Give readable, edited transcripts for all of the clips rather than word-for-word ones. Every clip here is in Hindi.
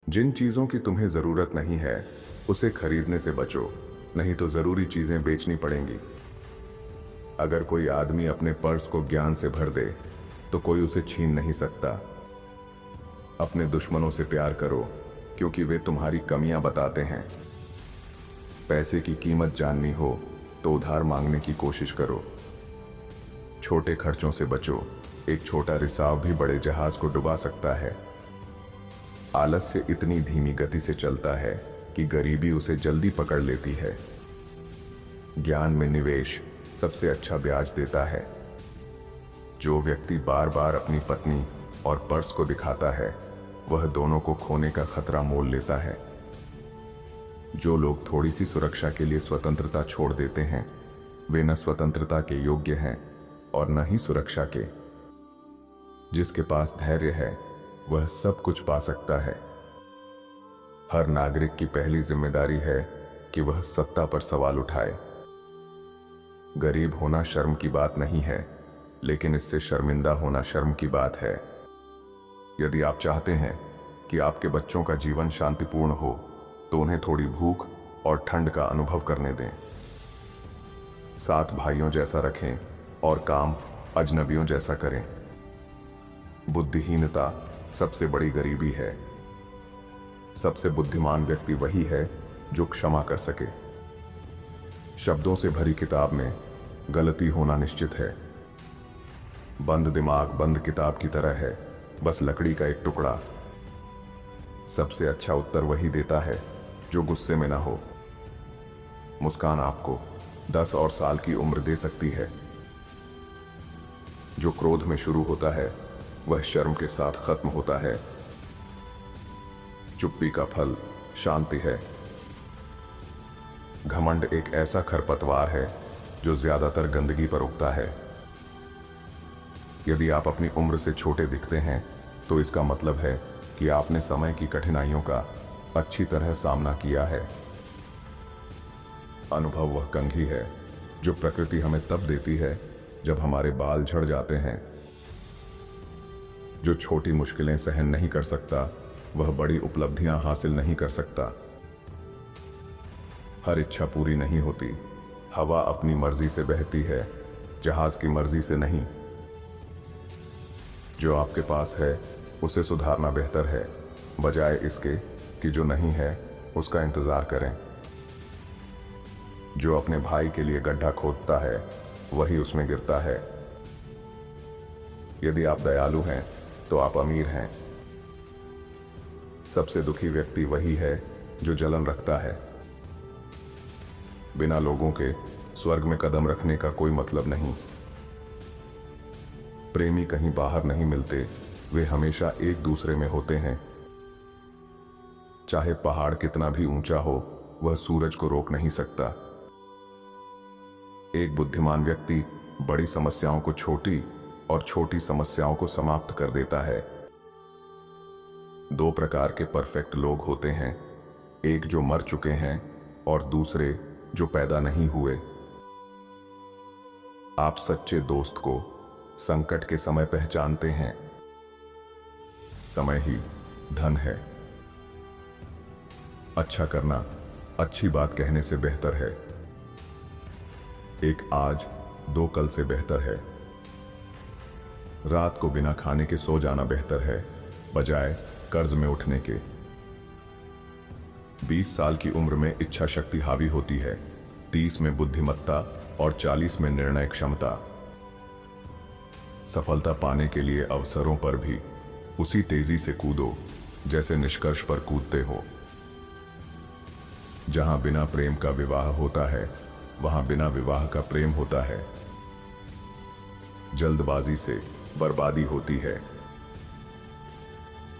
जिन चीजों की तुम्हें जरूरत नहीं है उसे खरीदने से बचो, नहीं तो जरूरी चीजें बेचनी पड़ेंगी। अगर कोई आदमी अपने पर्स को ज्ञान से भर दे तो कोई उसे छीन नहीं सकता। अपने दुश्मनों से प्यार करो क्योंकि वे तुम्हारी कमियां बताते हैं। पैसे की कीमत जाननी हो तो उधार मांगने की कोशिश करो। छोटे खर्चों से बचो, एक छोटा रिसाव भी बड़े जहाज को डुबा सकता है। आलस्य इतनी धीमी गति से चलता है कि गरीबी उसे जल्दी पकड़ लेती है। ज्ञान में निवेश सबसे अच्छा ब्याज देता है। जो व्यक्ति बार बार अपनी पत्नी और पर्स को दिखाता है वह दोनों को खोने का खतरा मोल लेता है। जो लोग थोड़ी सी सुरक्षा के लिए स्वतंत्रता छोड़ देते हैं वे न स्वतंत्रता के योग्य हैं और न ही सुरक्षा के। जिसके पास धैर्य है वह सब कुछ पा सकता है। हर नागरिक की पहली जिम्मेदारी है कि वह सत्ता पर सवाल उठाए। गरीब होना शर्म की बात नहीं है, लेकिन इससे शर्मिंदा होना शर्म की बात है। यदि आप चाहते हैं कि आपके बच्चों का जीवन शांतिपूर्ण हो तो उन्हें थोड़ी भूख और ठंड का अनुभव करने दें। साथ भाइयों जैसा रखें और काम अजनबियों जैसा करें। बुद्धिहीनता सबसे बड़ी गरीबी है। सबसे बुद्धिमान व्यक्ति वही है जो क्षमा कर सके। शब्दों से भरी किताब में गलती होना निश्चित है। बंद दिमाग बंद किताब की तरह है, बस लकड़ी का एक टुकड़ा। सबसे अच्छा उत्तर वही देता है जो गुस्से में ना हो। मुस्कान आपको 10 और साल की उम्र दे सकती है। जो क्रोध में शुरू होता है वह शर्म के साथ खत्म होता है। चुप्पी का फल शांति है। घमंड एक ऐसा खरपतवार है जो ज्यादातर गंदगी पर उगता है। यदि आप अपनी उम्र से छोटे दिखते हैं तो इसका मतलब है कि आपने समय की कठिनाइयों का अच्छी तरह सामना किया है। अनुभव वह कंघी है जो प्रकृति हमें तब देती है जब हमारे बाल झड़ जाते हैं। जो छोटी मुश्किलें सहन नहीं कर सकता वह बड़ी उपलब्धियां हासिल नहीं कर सकता। हर इच्छा पूरी नहीं होती। हवा अपनी मर्जी से बहती है, जहाज की मर्जी से नहीं। जो आपके पास है उसे सुधारना बेहतर है, बजाय इसके कि जो नहीं है उसका इंतजार करें। जो अपने भाई के लिए गड्ढा खोदता है वही उसमें गिरता है। यदि आप दयालु हैं तो आप अमीर हैं। सबसे दुखी व्यक्ति वही है जो जलन रखता है। बिना लोगों के स्वर्ग में कदम रखने का कोई मतलब नहीं। प्रेमी कहीं बाहर नहीं मिलते, वे हमेशा एक दूसरे में होते हैं। चाहे पहाड़ कितना भी ऊंचा हो वह सूरज को रोक नहीं सकता। एक बुद्धिमान व्यक्ति बड़ी समस्याओं को छोटी और छोटी समस्याओं को समाप्त कर देता है। दो प्रकार के परफेक्ट लोग होते हैं, एक जो मर चुके हैं और दूसरे जो पैदा नहीं हुए। आप सच्चे दोस्त को संकट के समय पहचानते हैं। समय ही धन है। अच्छा करना अच्छी बात कहने से बेहतर है। एक आज 2 कल से बेहतर है। रात को बिना खाने के सो जाना बेहतर है, बजाय कर्ज में उठने के। 20 साल की उम्र में इच्छा शक्ति हावी होती है, 30 में बुद्धिमत्ता और 40 में निर्णय क्षमता। सफलता पाने के लिए अवसरों पर भी उसी तेजी से कूदो जैसे निष्कर्ष पर कूदते हो। जहां बिना प्रेम का विवाह होता है वहां बिना विवाह का प्रेम होता है। जल्दबाजी से बर्बादी होती है।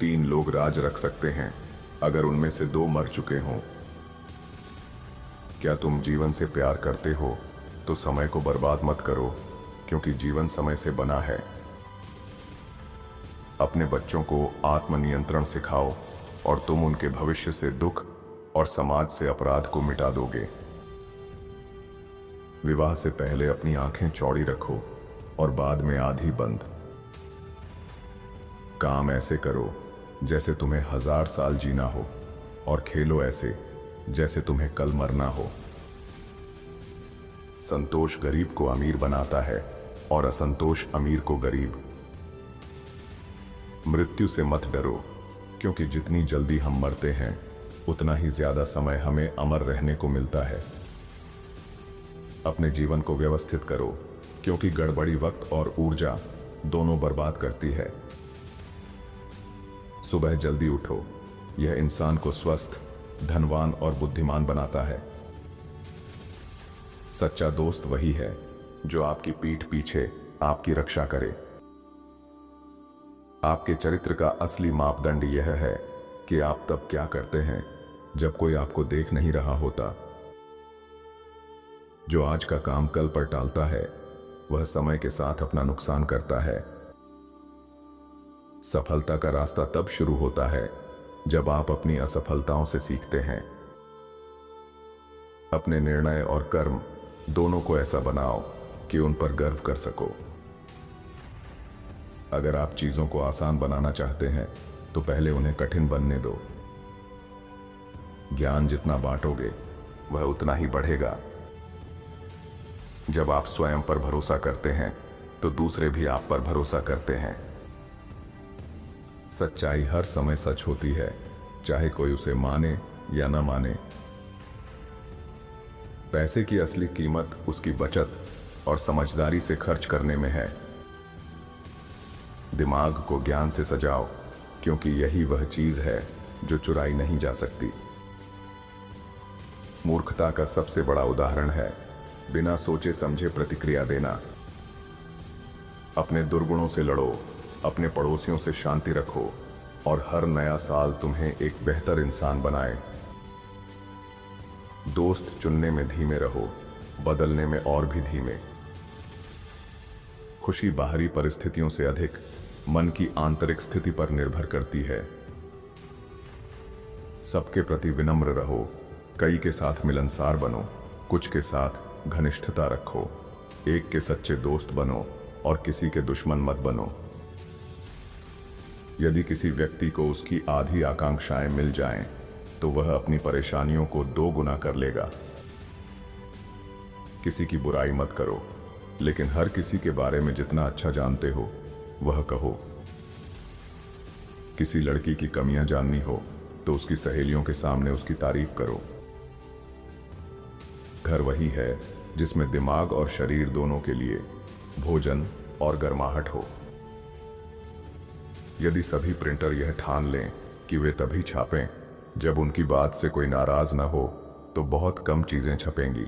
3 लोग राज रख सकते हैं अगर उनमें से 2 मर चुके हों। क्या तुम जीवन से प्यार करते हो तो समय को बर्बाद मत करो, क्योंकि जीवन समय से बना है। अपने बच्चों को आत्मनियंत्रण सिखाओ और तुम उनके भविष्य से दुख और समाज से अपराध को मिटा दोगे। विवाह से पहले अपनी आंखें चौड़ी रखो और बाद में आधी बंद। काम ऐसे करो जैसे तुम्हें 1000 साल जीना हो, और खेलो ऐसे जैसे तुम्हें कल मरना हो। संतोष गरीब को अमीर बनाता है और असंतोष अमीर को गरीब। मृत्यु से मत डरो, क्योंकि जितनी जल्दी हम मरते हैं उतना ही ज्यादा समय हमें अमर रहने को मिलता है। अपने जीवन को व्यवस्थित करो, क्योंकि गड़बड़ी वक्त और ऊर्जा दोनों बर्बाद करती है। सुबह जल्दी उठो, यह इंसान को स्वस्थ, धनवान और बुद्धिमान बनाता है। सच्चा दोस्त वही है जो आपकी पीठ पीछे आपकी रक्षा करे। आपके चरित्र का असली मापदंड यह है कि आप तब क्या करते हैं जब कोई आपको देख नहीं रहा होता। जो आज का काम कल पर टालता है वह समय के साथ अपना नुकसान करता है। सफलता का रास्ता तब शुरू होता है जब आप अपनी असफलताओं से सीखते हैं। अपने निर्णय और कर्म दोनों को ऐसा बनाओ कि उन पर गर्व कर सको। अगर आप चीजों को आसान बनाना चाहते हैं तो पहले उन्हें कठिन बनने दो। ज्ञान जितना बांटोगे वह उतना ही बढ़ेगा। जब आप स्वयं पर भरोसा करते हैं तो दूसरे भी आप पर भरोसा करते हैं। सच्चाई हर समय सच होती है, चाहे कोई उसे माने या न माने। पैसे की असली कीमत उसकी बचत और समझदारी से खर्च करने में है। दिमाग को ज्ञान से सजाओ, क्योंकि यही वह चीज है जो चुराई नहीं जा सकती। मूर्खता का सबसे बड़ा उदाहरण है बिना सोचे समझे प्रतिक्रिया देना। अपने दुर्गुणों से लड़ो, अपने पड़ोसियों से शांति रखो, और हर नया साल तुम्हें एक बेहतर इंसान बनाए। दोस्त चुनने में धीमे रहो, बदलने में और भी धीमे। खुशी बाहरी परिस्थितियों से अधिक मन की आंतरिक स्थिति पर निर्भर करती है। सबके प्रति विनम्र रहो, कई के साथ मिलनसार बनो, कुछ के साथ घनिष्ठता रखो। एक के सच्चे दोस्त बनो और किसी के दुश्मन मत बनो। यदि किसी व्यक्ति को उसकी आधी आकांक्षाएं मिल जाएं, तो वह अपनी परेशानियों को 2 गुना कर लेगा। किसी की बुराई मत करो, लेकिन हर किसी के बारे में जितना अच्छा जानते हो वह कहो। किसी लड़की की कमियां जाननी हो तो उसकी सहेलियों के सामने उसकी तारीफ करो। घर वही है जिसमें दिमाग और शरीर दोनों के लिए भोजन और गर्माहट हो। यदि सभी प्रिंटर यह ठान लें कि वे तभी छापें जब उनकी बात से कोई नाराज ना हो, तो बहुत कम चीजें छपेंगी।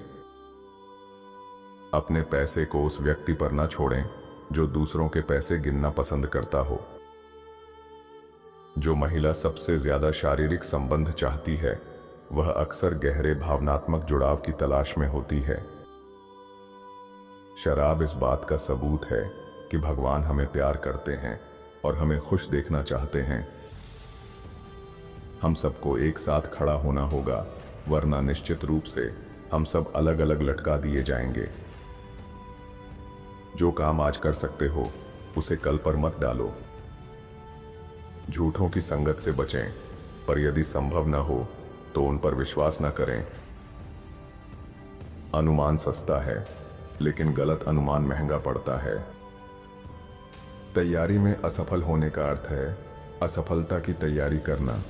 अपने पैसे को उस व्यक्ति पर न छोड़ें जो दूसरों के पैसे गिनना पसंद करता हो। जो महिला सबसे ज्यादा शारीरिक संबंध चाहती है वह अक्सर गहरे भावनात्मक जुड़ाव की तलाश में होती है। शराब इस बात का सबूत है कि भगवान हमें प्यार करते हैं और हमें खुश देखना चाहते हैं। हम सबको एक साथ खड़ा होना होगा, वरना निश्चित रूप से हम सब अलग अलग लटका दिए जाएंगे। जो काम आज कर सकते हो उसे कल पर मत डालो। झूठों की संगत से बचें, पर यदि संभव न हो तो उन पर विश्वास न करें। अनुमान सस्ता है, लेकिन गलत अनुमान महंगा पड़ता है। तैयारी में असफल होने का अर्थ है असफलता की तैयारी करना।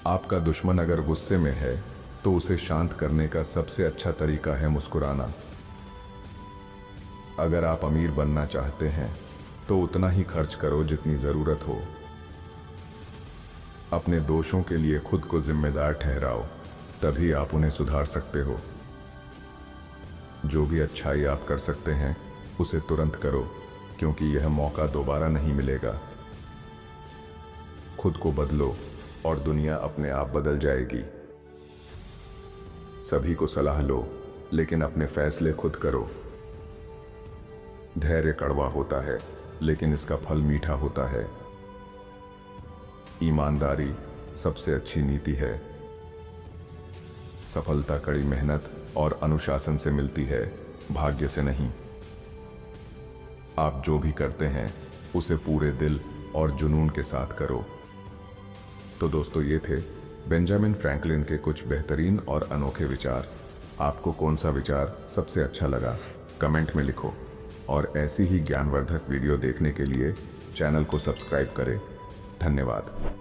आपका दुश्मन अगर गुस्से में है तो उसे शांत करने का सबसे अच्छा तरीका है मुस्कुराना। अगर आप अमीर बनना चाहते हैं तो उतना ही खर्च करो जितनी जरूरत हो। अपने दोषों के लिए खुद को जिम्मेदार ठहराओ, तभी आप उन्हें सुधार सकते हो। जो भी अच्छाई आप कर सकते हैं उसे तुरंत करो, क्योंकि यह मौका दोबारा नहीं मिलेगा। खुद को बदलो और दुनिया अपने आप बदल जाएगी। सभी को सलाह लो, लेकिन अपने फैसले खुद करो। धैर्य कड़वा होता है, लेकिन इसका फल मीठा होता है। ईमानदारी सबसे अच्छी नीति है। सफलता कड़ी मेहनत और अनुशासन से मिलती है, भाग्य से नहीं। आप जो भी करते हैं उसे पूरे दिल और जुनून के साथ करो। तो दोस्तों, ये थे बेंजामिन फ्रैंकलिन के कुछ बेहतरीन और अनोखे विचार। आपको कौन सा विचार सबसे अच्छा लगा, कमेंट में लिखो। और ऐसी ही ज्ञानवर्धक वीडियो देखने के लिए चैनल को सब्सक्राइब करें। धन्यवाद।